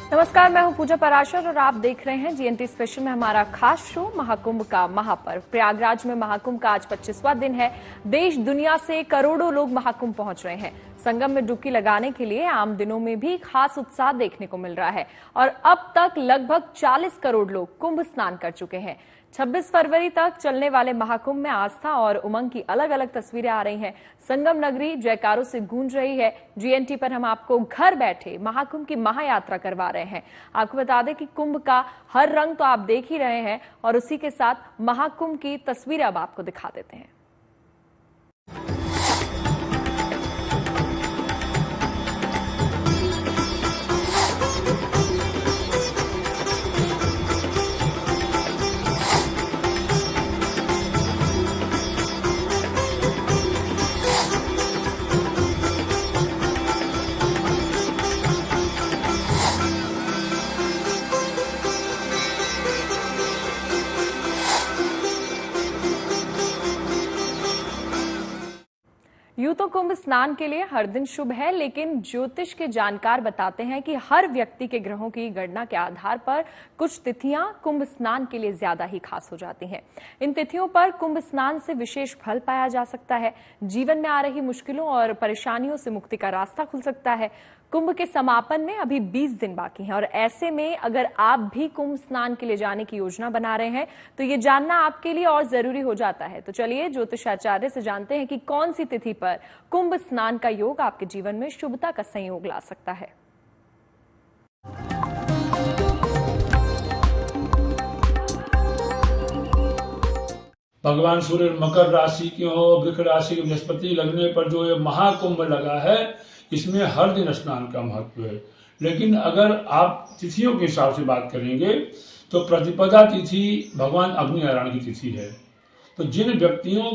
नमस्कार, मैं हूं पूजा पराशर और आप देख रहे हैं जीएनटी स्पेशल में हमारा खास शो महाकुंभ का महापर्व। प्रयागराज में महाकुंभ का आज 25वां दिन है। देश दुनिया से करोड़ों लोग महाकुंभ पहुंच रहे हैं। संगम में डुबकी लगाने के लिए आम दिनों में भी खास उत्साह देखने को मिल रहा है और अब तक लगभग 40 करोड़ लोग कुंभ स्नान कर चुके हैं। 26 फरवरी तक चलने वाले महाकुंभ में आस्था और उमंग की अलग अलग तस्वीरें आ रही हैं। संगम नगरी जयकारों से गूंज रही है। जीएनटी पर हम आपको घर बैठे महाकुंभ की महायात्रा करवा रहे हैं। आपको बता दें कि कुंभ का हर रंग तो आप देख ही रहे हैं और उसी के साथ महाकुंभ की तस्वीरें अब आपको दिखा देते हैं। यूं तो कुंभ स्नान के लिए हर दिन शुभ है, लेकिन ज्योतिष के जानकार बताते हैं कि हर व्यक्ति के ग्रहों की गणना के आधार पर कुछ तिथियां कुंभ स्नान के लिए ज्यादा ही खास हो जाती हैं। इन तिथियों पर कुंभ स्नान से विशेष फल पाया जा सकता है। जीवन में आ रही मुश्किलों और परेशानियों से मुक्ति का रास्ता खुल सकता है। कुंभ के समापन में अभी 20 दिन बाकी हैं और ऐसे में अगर आप भी कुंभ स्नान के लिए जाने की योजना बना रहे हैं तो ये जानना आपके लिए और जरूरी हो जाता है। तो चलिए ज्योतिषाचार्य से जानते हैं कि कौन सी तिथि पर कुंभ स्नान का योग आपके जीवन में शुभता का संयोग ला सकता है। भगवान सूर्य मकर राशि की हो, वृष राशि के बृहस्पति लगने पर जो ये महाकुंभ लगा है, इसमें हर दिन स्नान का महत्व है। लेकिन अगर आप तिथियों के हिसाब से बात करेंगे तो प्रतिपदा तिथि भगवान अग्नि नारायण की तिथि है। तो जिन व्यक्तियों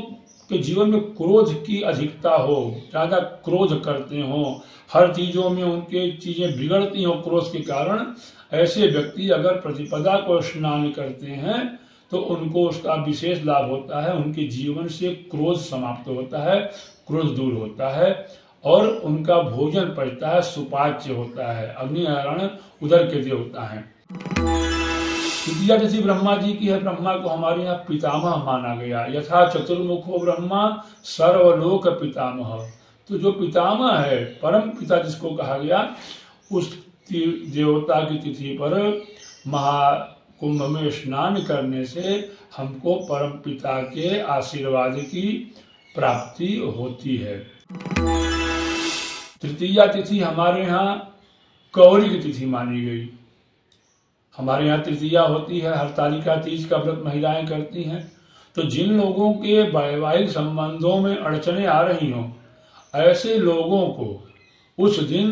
के जीवन में क्रोध की अधिकता हो, ज्यादा क्रोध करते हो, हर चीजों में उनके चीजें बिगड़ती हो क्रोध के कारण, ऐसे व्यक्ति अगर प्रतिपदा को स्नान करते हैं तो उनको उसका विशेष लाभ होता है। उनके जीवन से क्रोध समाप्त होता है, क्रोध दूर होता है और उनका भोजन पचता है, सुपाच्य होता है। अग्नि नारायण उदर के देवता है। तृतीया तिथि ब्रह्मा जी की है। ब्रह्मा को हमारे यहाँ पितामह माना गया। यथा चतुर्मुखो ब्रह्मा सर्वलोक पितामह। तो जो पितामह है, परम पिता जिसको कहा गया, उस देवता की तिथि पर महाकुंभ में स्नान करने से हमको परम पिता के आशीर्वाद की प्राप्ति होती है। तृतीया तिथि हमारे यहाँ गौरी की तिथि मानी गई। हमारे यहाँ तृतीया होती है, हरतालिका तीज का व्रत महिलाएं करती हैं। तो जिन लोगों के वैवाहिक संबंधों में अड़चने आ रही हों, ऐसे लोगों को उस दिन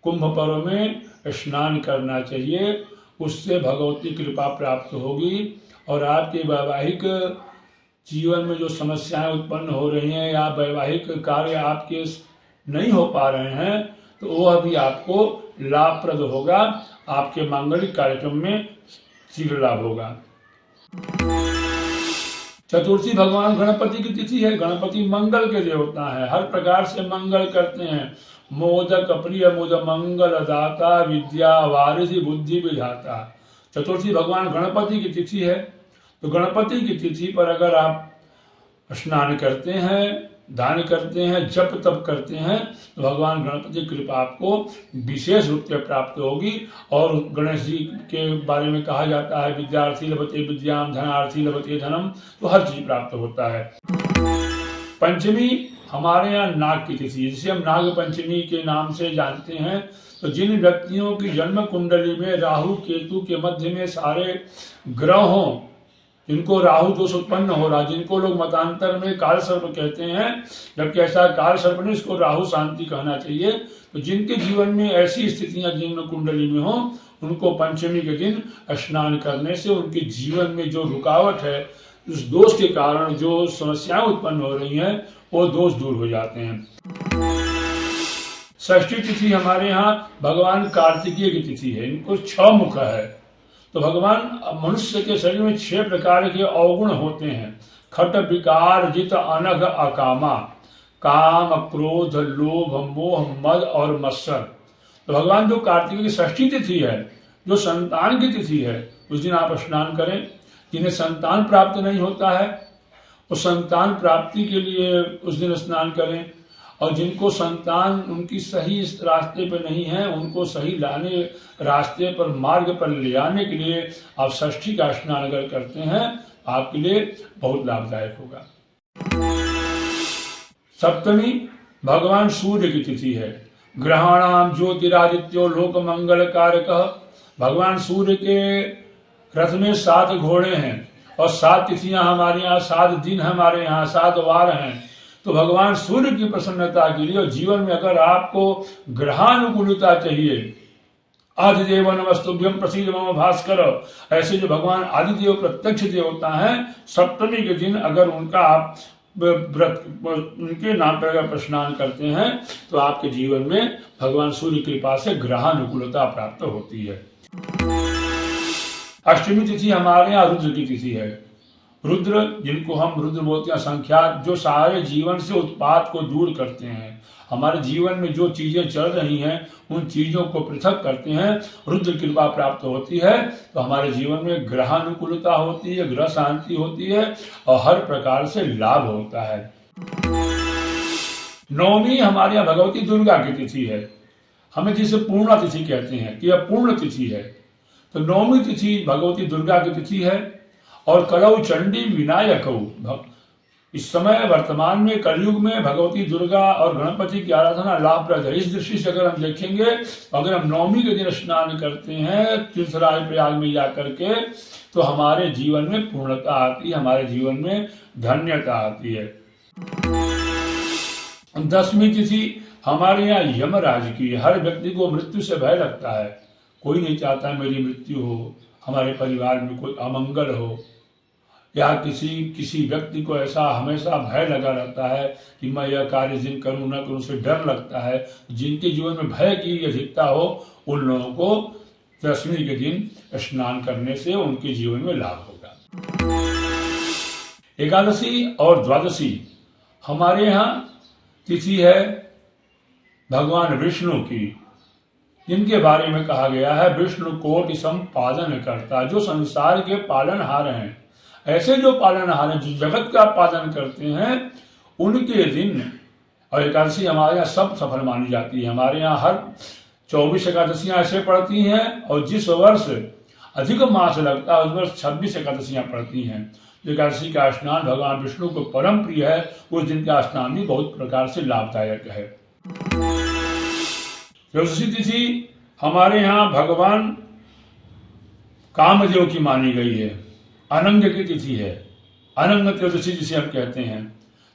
कुंभ पर्व में स्नान करना चाहिए। उससे भगवती कृपा प्राप्त होगी और आपके वैवाहिक जीवन में जो समस्याएं उत्पन्न हो रही हैं या वैवाहिक कार्य आपके नहीं हो पा रहे हैं तो वह भी आपको लाभप्रद होगा। आपके मांगलिक कार्यक्रम में शीघ्र लाभ होगा। चतुर्थी भगवान गणपति की तिथि है। गणपति मंगल के देवता है, हर प्रकार से मंगल करते हैं। मोदक प्रिय मुद मंगल दाता, विद्या वारिधि बुद्धि विधाता। चतुर्थी भगवान गणपति की तिथि है। तो गणपति की तिथि पर अगर आप स्नान करते हैं, दान करते हैं, जप तप करते हैं तो भगवान गणपति की कृपा आपको विशेष रूप से प्राप्त होगी। और गणेश जी के बारे में कहा जाता है, विद्यार्थी लभते विद्याम, धनार्थी लभते धनम। तो हर चीज प्राप्त होता है। पंचमी हमारे यहाँ नाग की तिथि, जिसे हम नाग पंचमी के नाम से जानते हैं। तो जिन व्यक्तियों की जन्म कुंडली में राहु केतु के मध्य में सारे ग्रह हों, जिनको राहु दोष उत्पन्न हो रहा, जिनको लोग मतांतर में काल सर्प कहते हैं, जबकि ऐसा काल सर्प नहीं, इसको राहु शांति कहना चाहिए। तो जिनके जीवन में ऐसी स्थितियां जन्म कुंडली में हो, उनको पंचमी के दिन स्नान करने से उनके जीवन में जो रुकावट है, उस दोष के कारण जो समस्याएं उत्पन्न हो रही हैं, वो दोष दूर हो जाते हैं। षष्ठी तिथि हमारे यहाँ भगवान कार्तिकेय की तिथि है। इनको 6 मुख है। तो भगवान मनुष्य के शरीर में 6 प्रकार के अवगुण होते हैं। खट विकार जित अनघ अकामा, काम क्रोध लोभ मोह मद और मत्सर। तो भगवान जो कार्तिक की षष्ठी तिथि है, जो संतान की तिथि है, उस दिन आप स्नान करें। जिन्हें संतान प्राप्त नहीं होता है वो संतान प्राप्ति के लिए उस दिन स्नान करें, और जिनको संतान उनकी सही इस रास्ते पर नहीं है उनको सही लाने रास्ते पर मार्ग पर ले आने के लिए आप षष्ठी का स्नान अगर करते हैं आपके लिए बहुत लाभदायक होगा। सप्तमी भगवान सूर्य की तिथि है। ग्रहाणाम ज्योतिरादित्यो लोक मंगल कारक। भगवान सूर्य के रथ में 7 घोड़े हैं और 7 तिथियां हमारे यहाँ, 7 दिन हमारे यहाँ, 7 वार हैं। तो भगवान सूर्य की प्रसन्नता के लिए और जीवन में अगर आपको ग्रहानुकूलता चाहिए, आदिदेव नमस्तुभ्यम प्रसीद मम भास्कर, ऐसे जो भगवान आदिदेव प्रत्यक्ष देवता हैं, सप्तमी के दिन अगर उनका आप व्रत उनके नाम पर अगर स्नान करते हैं तो आपके जीवन में भगवान सूर्य की कृपा से ग्रहानुकूलता प्राप्त होती है। अष्टमी तिथि हमारे यहाँ रुद्र की तिथि है। रुद्र, जिनको हम रुद्र बोलते हैं, संख्यात, जो सारे जीवन से उत्पाद को दूर करते हैं, हमारे जीवन में जो चीजें चल रही हैं उन चीजों को पृथक करते हैं, रुद्र कृपा प्राप्त होती है तो हमारे जीवन में ग्रहानुकूलता होती है, ग्रह शांति होती है और हर प्रकार से लाभ होता है। नवमी हमारे यहाँ भगवती दुर्गा की तिथि है। हमें जिसे पूर्णा तिथि कहते हैं कि यह पूर्ण तिथि है, तो नवमी तिथि भगवती दुर्गा की तिथि है। और कलौ चंडी विनायक, इस समय वर्तमान में कलयुग में भगवती दुर्गा और गणपति की आराधना लाभप्रद है। इस दृष्टि से अगर हम देखेंगे, अगर हम नवमी के दिन स्नान करते हैं तीर्थराज प्रयाग में जाकर के, तो हमारे जीवन में पूर्णता आती है, हमारे जीवन में धन्यता आती है। 10वीं तिथि हमारे यहाँ यमराज की। हर व्यक्ति को मृत्यु से भय लगता है, कोई नहीं चाहता मेरी मृत्यु हो, हमारे परिवार में कोई अमंगल हो, या किसी व्यक्ति को ऐसा हमेशा भय लगा रहता है कि मैं यह कार्य जिन करूं न करूं, उसे डर लगता है। जिनके जीवन में भय की अधिकता हो उन लोगों को 10वीं के दिन स्नान करने से उनके जीवन में लाभ होगा। एकादशी और द्वादशी हमारे यहाँ तिथि है भगवान विष्णु की, जिनके बारे में कहा गया है विष्णु कोटि संपादन करता, जो संसार के पालनहार हैं। ऐसे जो पालनहार हैं, जो जगत का पालन करते हैं, उनके दिन। और एकादशी हमारे यहाँ सब सफल मानी जाती है। हमारे यहाँ हर 24 एकादशियां ऐसे पड़ती हैं और जिस वर्ष अधिक मास लगता है उस वर्ष 26 एकादशियां पड़ती हैं। एकादशी का स्नान भगवान विष्णु को परम प्रिय है, उस दिन का स्नान भी बहुत प्रकार से लाभदायक है। त्रयोदशी तिथि हमारे यहाँ भगवान कामदेव की मानी गई है। अनंग की तिथि है, अनंग त्रयोदशी जिसे हम कहते हैं।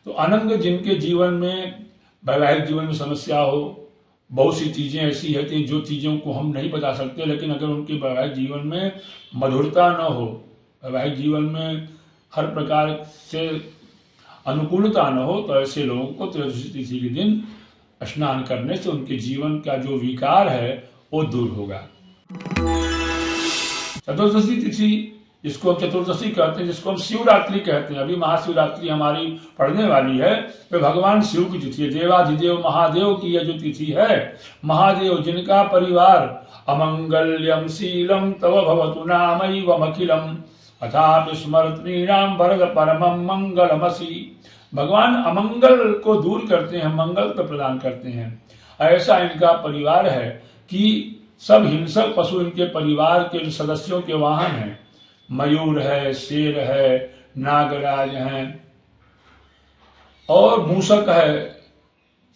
तो अनंग, जिनके जीवन में वैवाहिक जीवन में समस्या हो, बहुत सी चीजें ऐसी होती हैं जो चीजों को हम नहीं बता सकते, लेकिन अगर उनके वैवाहिक जीवन में मधुरता न हो, वैवाहिक जीवन में हर प्रकार से अनुकूलता न हो, तो ऐसे लोगों को त्रयोदशी तिथि के दिन स्नान करने से उनके जीवन का जो विकार है वो दूर होगा। चतुर्दशी तिथि, जिसको हम चतुर्दशी कहते हैं, जिसको हम शिवरात्रि कहते हैं, अभी महाशिवरात्रि हमारी पड़ने वाली है, तो भगवान शिव की तिथि है। देवाधिदेव महादेव की यह जो तिथि है, महादेव जिनका परिवार अमंगल्यम शीलम तव भवतु नामैवम अखिलम अथापि स्मृतीनाम वरद परमं मंगलमसि। भगवान अमंगल को दूर करते हैं, मंगल को प्रदान करते हैं। ऐसा इनका परिवार है कि सब हिंसक पशु इनके परिवार के सदस्यों के वाहन हैं। मयूर है, शेर है, नागराज हैं और मूषक है,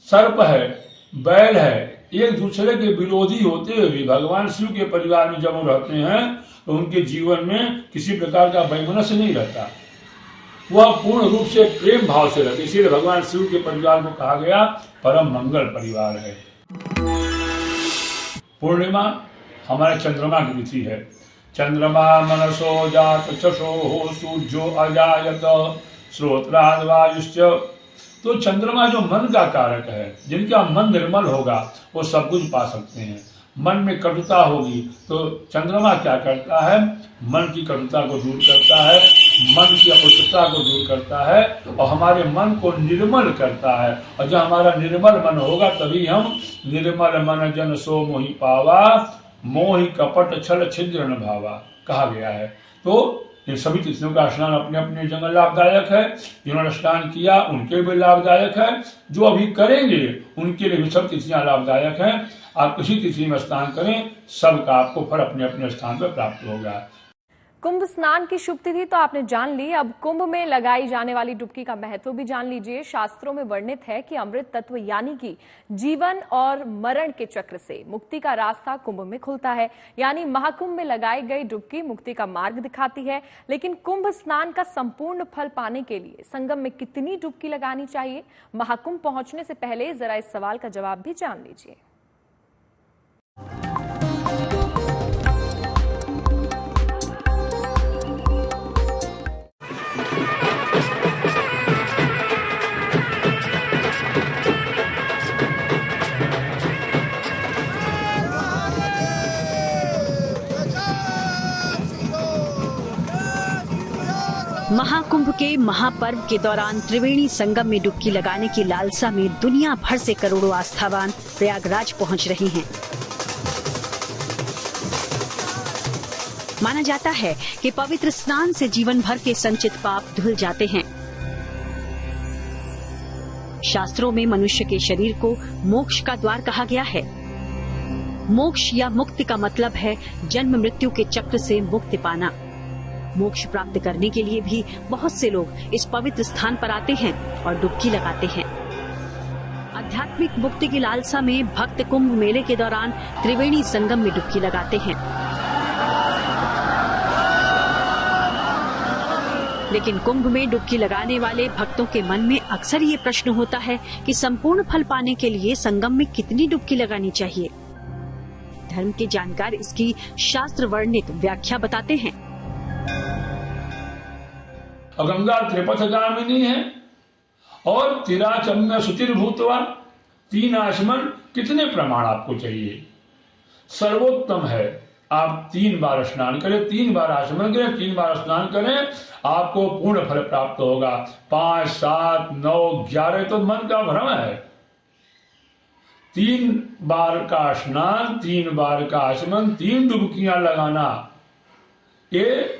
सर्प है, बैल है। एक दूसरे के विरोधी होते हुए भी भगवान शिव के परिवार में जब वो रहते हैं तो उनके जीवन में किसी प्रकार का वैमनस्य नहीं रहता, वह पूर्ण रूप से प्रेम भाव से रहते। इसीलिए भगवान शिव के परिवार को कहा गया परम मंगल परिवार है। पूर्णिमा हमारे चंद्रमा की तिथि है। चंद्रमा मनसो जात चशो सूर्यो अजायत श्रोत्राद वायुश्च। तो चंद्रमा जो मन का कारक है, जिनका मन निर्मल होगा वो सब कुछ पा सकते हैं। मन में कटुता होगी तो चंद्रमा क्या करता है, मन की कटुता को दूर करता है, मन की अपवित्रता को दूर करता है और हमारे मन को निर्मल करता है। और जब हमारा निर्मल मन होगा तभी हम निर्मल मन जन सो मोहि पावा, मोहि कपट छल छिद्र न भावा कहा गया है। तो इन सभी तिथियों का स्नान अपने अपने जगह लाभदायक है। जिन्होंने स्नान किया उनके भी लाभदायक है, जो अभी करेंगे उनके लिए भी सब तिथियां लाभदायक हैं। आप किसी तिथि में स्नान करें, सबका आपको फल अपने अपने स्थान पर प्राप्त होगा। कुंभ स्नान की शुभ तिथि तो आपने जान ली, अब कुंभ में लगाई जाने वाली डुबकी का महत्व भी जान लीजिए। शास्त्रों में वर्णित है कि अमृत तत्व यानी कि जीवन और मरण के चक्र से मुक्ति का रास्ता कुंभ में खुलता है। यानी महाकुंभ में लगाई गई डुबकी मुक्ति का मार्ग दिखाती है। लेकिन कुंभ स्नान का संपूर्ण फल पाने के लिए संगम में कितनी डुबकी लगानी चाहिए, महाकुंभ पहुंचने से पहले जरा इस सवाल का जवाब भी जान लीजिए। महाकुंभ के महापर्व के दौरान त्रिवेणी संगम में डुबकी लगाने की लालसा में दुनिया भर से करोड़ों आस्थावान प्रयागराज पहुंच रहे हैं। माना जाता है कि पवित्र स्नान से जीवन भर के संचित पाप धुल जाते हैं। शास्त्रों में मनुष्य के शरीर को मोक्ष का द्वार कहा गया है। मोक्ष या मुक्ति का मतलब है जन्म मृत्यु के चक्र से मुक्ति पाना। मोक्ष प्राप्त करने के लिए भी बहुत से लोग इस पवित्र स्थान पर आते हैं और डुबकी लगाते हैं। आध्यात्मिक मुक्ति की लालसा में भक्त कुंभ मेले के दौरान त्रिवेणी संगम में डुबकी लगाते हैं। लेकिन कुंभ में डुबकी लगाने वाले भक्तों के मन में अक्सर ये प्रश्न होता है कि संपूर्ण फल पाने के लिए संगम में कितनी डुबकी लगानी चाहिए। धर्म के जानकार इसकी शास्त्र वर्णित व्याख्या बताते हैं। गंगा त्रिपथगामिनी है और तिराचम्य सुचिर्भूतवा, 3 आचमन कितने प्रमाण आपको चाहिए? सर्वोत्तम है आप 3 बार स्नान करें, 3 बार आचमन करें, 3 बार स्नान करें, आपको पूर्ण फल प्राप्त होगा। 5, 7, 9, 11 तो मन का भ्रम है। 3 बार का स्नान, 3 बार का आचमन, 3 डुबकियां लगाना, ये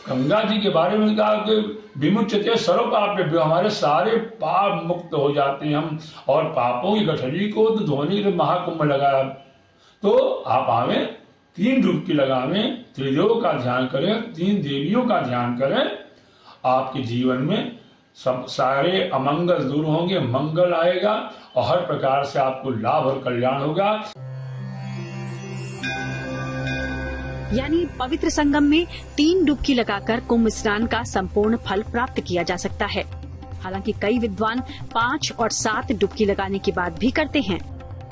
गंगा जी के बारे में कहा कि विमुच्यते सर्व पापेभ्यो, हमारे सारे पाप मुक्त हो जाते हैं हम। और पापों की गठरी को धोने के लिए महाकुंभ लगाया। तो आप आवे, 3 डुबकी लगावें, त्रिदेव का ध्यान करें, 3 देवियों का ध्यान करें, आपके जीवन में सब सारे अमंगल दूर होंगे, मंगल आएगा और हर प्रकार से आपको लाभ और कल्याण होगा। यानी पवित्र संगम में 3 डुबकी लगाकर कुंभ स्नान का संपूर्ण फल प्राप्त किया जा सकता है। हालांकि कई विद्वान 5 और 7 डुबकी लगाने की बात भी करते हैं,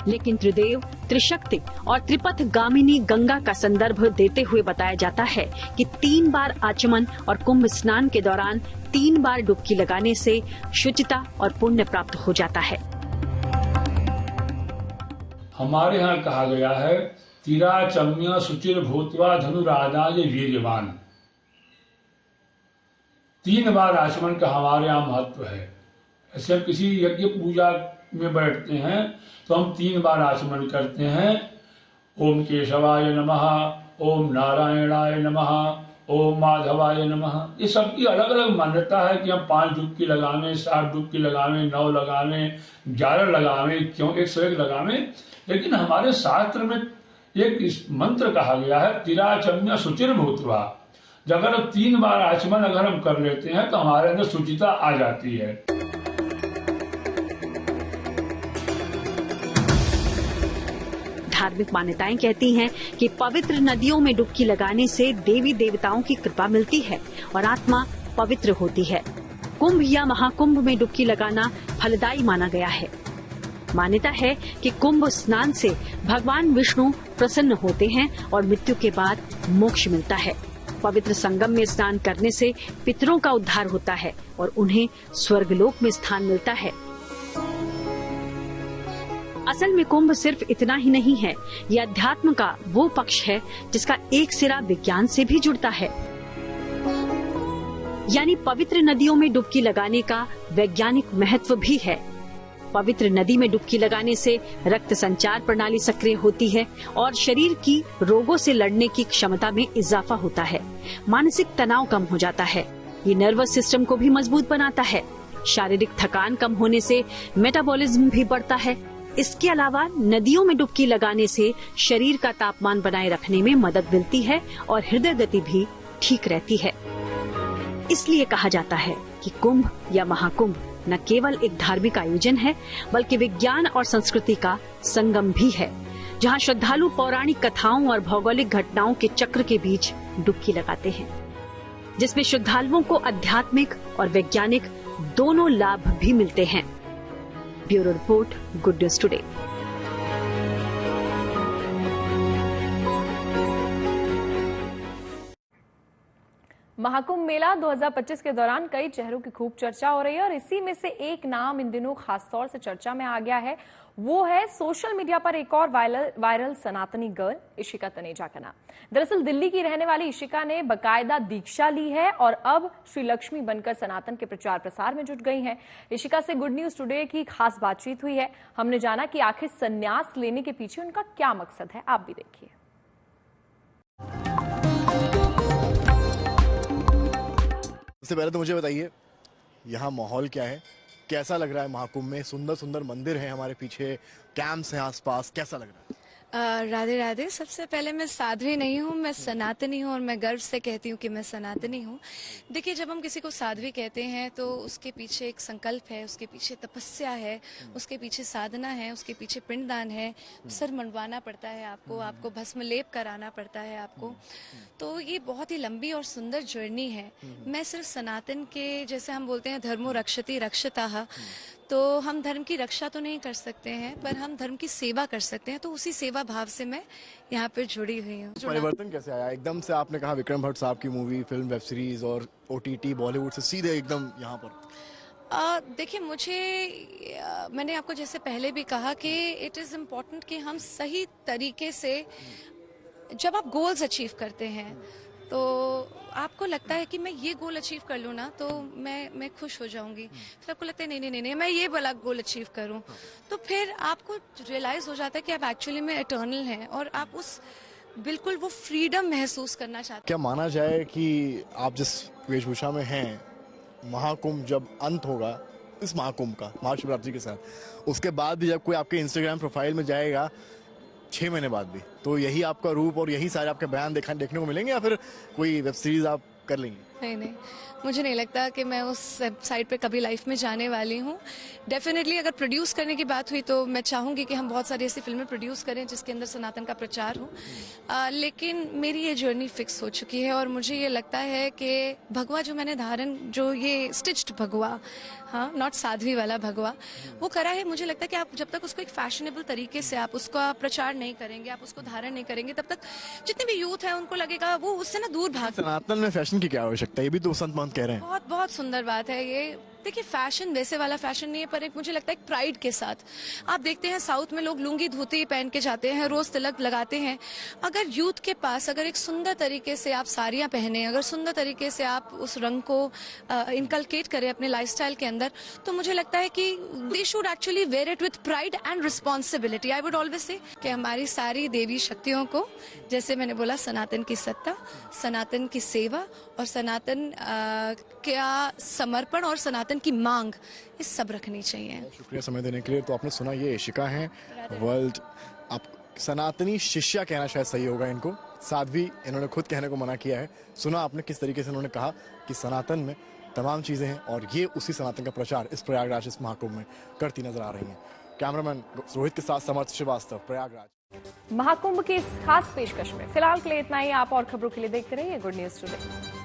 लेकिन त्रिदेव, त्रिशक्ति और त्रिपथ गामिनी गंगा का संदर्भ देते हुए बताया जाता है कि 3 बार आचमन और कुंभ स्नान के दौरान 3 बार डुबकी लगाने से शुचिता और पुण्य प्राप्त हो जाता है। हमारे यहाँ कहा गया है तिराचम्य सुचिर भूतवा धनुराधाय वीर्यवान। 3 बार आचमन का हमारे यहाँ महत्व है। ऐसे हम किसी यज्ञ पूजा में बैठते हैं तो हम 3 बार आचमन करते हैं। ओम केशवाय नमः, ओम नारायणाय नमः, ओम माधवाय नमः। ये सबकी अलग अलग मान्यता है कि हम 5 डुबकी लगावें, 7 डुबकी लगावें, 9 लगावें, 11 लगावें, क्यों 101 लगावें। लेकिन हमारे शास्त्र में एक इस मंत्र कहा गया है तिराचम्य सुचिर भूतवा। जब अगर 3 बार आचमन अगर हम कर लेते हैं तो हमारे अंदर शुचिता आ जाती है। धार्मिक मान्यताएं कहती हैं कि पवित्र नदियों में डुबकी लगाने से देवी देवताओं की कृपा मिलती है और आत्मा पवित्र होती है। कुंभ या महाकुंभ में डुबकी लगाना फलदायी माना गया है। मान्यता है कि कुंभ स्नान से भगवान विष्णु प्रसन्न होते हैं और मृत्यु के बाद मोक्ष मिलता है। पवित्र संगम में स्नान करने से पितरों का उद्धार होता है और उन्हें स्वर्गलोक में स्थान मिलता है। असल में कुंभ सिर्फ इतना ही नहीं है, ये अध्यात्म का वो पक्ष है जिसका एक सिरा विज्ञान से भी जुड़ता है। यानी पवित्र नदियों में डुबकी लगाने का वैज्ञानिक महत्व भी है। पवित्र नदी में डुबकी लगाने से रक्त संचार प्रणाली सक्रिय होती है और शरीर की रोगों से लड़ने की क्षमता में इजाफा होता है। मानसिक तनाव कम हो जाता है। ये नर्वस सिस्टम को भी मजबूत बनाता है। शारीरिक थकान कम होने से मेटाबॉलिज्म भी बढ़ता है। इसके अलावा नदियों में डुबकी लगाने से शरीर का तापमान बनाए रखने में मदद मिलती है और हृदय गति भी ठीक रहती है। इसलिए कहा जाता है कि कुंभ या महाकुंभ न केवल एक धार्मिक आयोजन है, बल्कि विज्ञान और संस्कृति का संगम भी है, जहां श्रद्धालु पौराणिक कथाओं और भौगोलिक घटनाओं के चक्र के बीच डुबकी लगाते हैं, जिसमें श्रद्धालुओं को आध्यात्मिक और वैज्ञानिक दोनों लाभ भी मिलते हैं। Bureau report, good news today. Mahakumbh Mela 2025 के दौरान कई चेहरों की खूब चर्चा हो रही है और इसी में से एक नाम इन दिनों खासतौर से चर्चा में आ गया है। वो है सोशल मीडिया पर एक और वायरल सनातनी गर्ल इशिका तनेजा का नाम। दरअसल दिल्ली की रहने वाली इशिका ने बकायदा दीक्षा ली है और अब श्री लक्ष्मी बनकर सनातन के प्रचार प्रसार में जुट गई हैं। इशिका से गुड न्यूज टुडे की खास बातचीत हुई है। हमने जाना कि आखिर संन्यास लेने के पीछे उनका क्या मकसद है, आप भी देखिए। सबसे पहले तो मुझे बताइए, यहाँ माहौल क्या है, कैसा लग रहा है? महाकुंभ में सुंदर सुंदर मंदिर हैं हमारे पीछे, कैंप्स हैं आसपास, कैसा लग रहा है? राधे राधे। सबसे पहले मैं साध्वी नहीं हूँ, मैं सनातनी हूँ और मैं गर्व से कहती हूँ कि मैं सनातनी हूँ। देखिए, जब हम किसी को साध्वी कहते हैं तो उसके पीछे एक संकल्प है, उसके पीछे तपस्या है, उसके पीछे साधना है, उसके पीछे पिंडदान है, सर मंडवाना पड़ता है आपको भस्म लेप कराना पड़ता है आपको। तो ये बहुत ही लंबी और सुंदर जर्नी है। मैं सिर्फ सनातन के, जैसे हम बोलते हैं धर्मो रक्षति रक्षताः, तो हम धर्म की रक्षा तो नहीं कर सकते हैं, पर हम धर्म की सेवा कर सकते हैं। तो उसी सेवा भाव से मैं यहाँ पे जुड़ी हुई हूँ। परिवर्तन कैसे आया? एकदम से आपने कहा विक्रम भट्ट साहब की मूवी, फिल्म, वेब सीरीज और OTT बॉलीवुड से सीधे एकदम यहाँ पर। देखिए, मैंने आपको जैसे पहले भी कहा कि इट इज़ इम्पोर्टेंट कि हम सही तरीके से, जब आप गोल्स अचीव करते हैं तो आपको लगता है कि मैं ये गोल अचीव कर लूँ ना तो मैं खुश हो जाऊंगी। फिर आपको लगता है नहीं मैं ये वाला गोल अचीव करूँ, तो फिर आपको रियलाइज हो जाता है कि आप एक्चुअली में इटर्नल हैं और आप उस बिल्कुल वो फ्रीडम महसूस करना चाहते हैं। क्या माना जाए कि आप जिस वेशभूषा में हैं, महाकुंभ जब अंत होगा इस महाकुंभ का, महाशिवरात्रि के साथ, उसके बाद भी जब कोई आपके इंस्टाग्राम प्रोफाइल में जाएगा 6 महीने बाद भी, तो यही आपका रूप और यही सारे आपके बयान देखने को मिलेंगे, या फिर कोई वेब सीरीज आप कर लेंगे? नहीं, मुझे नहीं लगता कि मैं उस साइड पे कभी लाइफ में जाने वाली हूँ। डेफिनेटली अगर प्रोड्यूस करने की बात हुई तो मैं चाहूँगी कि हम बहुत सारी ऐसी फिल्में प्रोड्यूस करें जिसके अंदर सनातन का प्रचार हो। लेकिन मेरी ये जर्नी फिक्स हो चुकी है और मुझे ये लगता है कि भगवा जो मैंने जो ये स्टिच्ड भगवा, हाँ, नॉट साध्वी वाला भगवा, वो करा है। मुझे लगता है कि आप जब तक उसको एक फैशनेबल तरीके से आप उसका प्रचार नहीं करेंगे, आप उसको धारण नहीं करेंगे, तब तक जितने भी यूथ है उनको लगेगा वो उससे ना दूर भाग। सनातन में फैशन की क्या आवश्यकता है? ये भी तो संत महंत कह रहे हैं। बहुत बहुत सुंदर बात है ये। देखिए, फैशन वैसे वाला फैशन नहीं है, पर एक मुझे लगता है एक प्राइड के साथ। आप देखते हैं साउथ में लोग लुंगी धोती पहन के जाते हैं, रोज तिलक लगाते हैं। अगर यूथ के पास अगर एक सुंदर तरीके से आप साड़ियाँ पहने, अगर सुंदर तरीके से आप उस रंग को इनकलकेट करें अपने लाइफस्टाइल के अंदर, तो मुझे लगता है कि they should actually wear it with pride and responsibility. I would always say कि हमारी सारी देवी शक्तियों को, जैसे मैंने बोला, सनातन की सत्ता, सनातन की सेवा और सनातन का समर्पण और सनातन की मांग, इस सब रखनी चाहिए। शुक्रिया समय देने के लिए। तो आपने सुना, ये इशिका हैं, वर्ल्ड आप सनातनी शिष्या कहना शायद सही होगा इनको, साध्वी इन्होंने खुद कहने को मना किया है। सुना आपने किस तरीके से उन्होंने कहा कि सनातन में तमाम चीजें हैं और ये उसी सनातन का प्रचार इस प्रयागराज, इस महाकुंभ में करती नजर आ रही हैं। कैमरामैन रोहित के साथ समर्थ श्रीवास्तव, प्रयागराज। महाकुंभ की इस खास पेशकश में फिलहाल के लिए इतना ही। आप और खबरों के लिए देखते रहिए गुड न्यूज टुडे।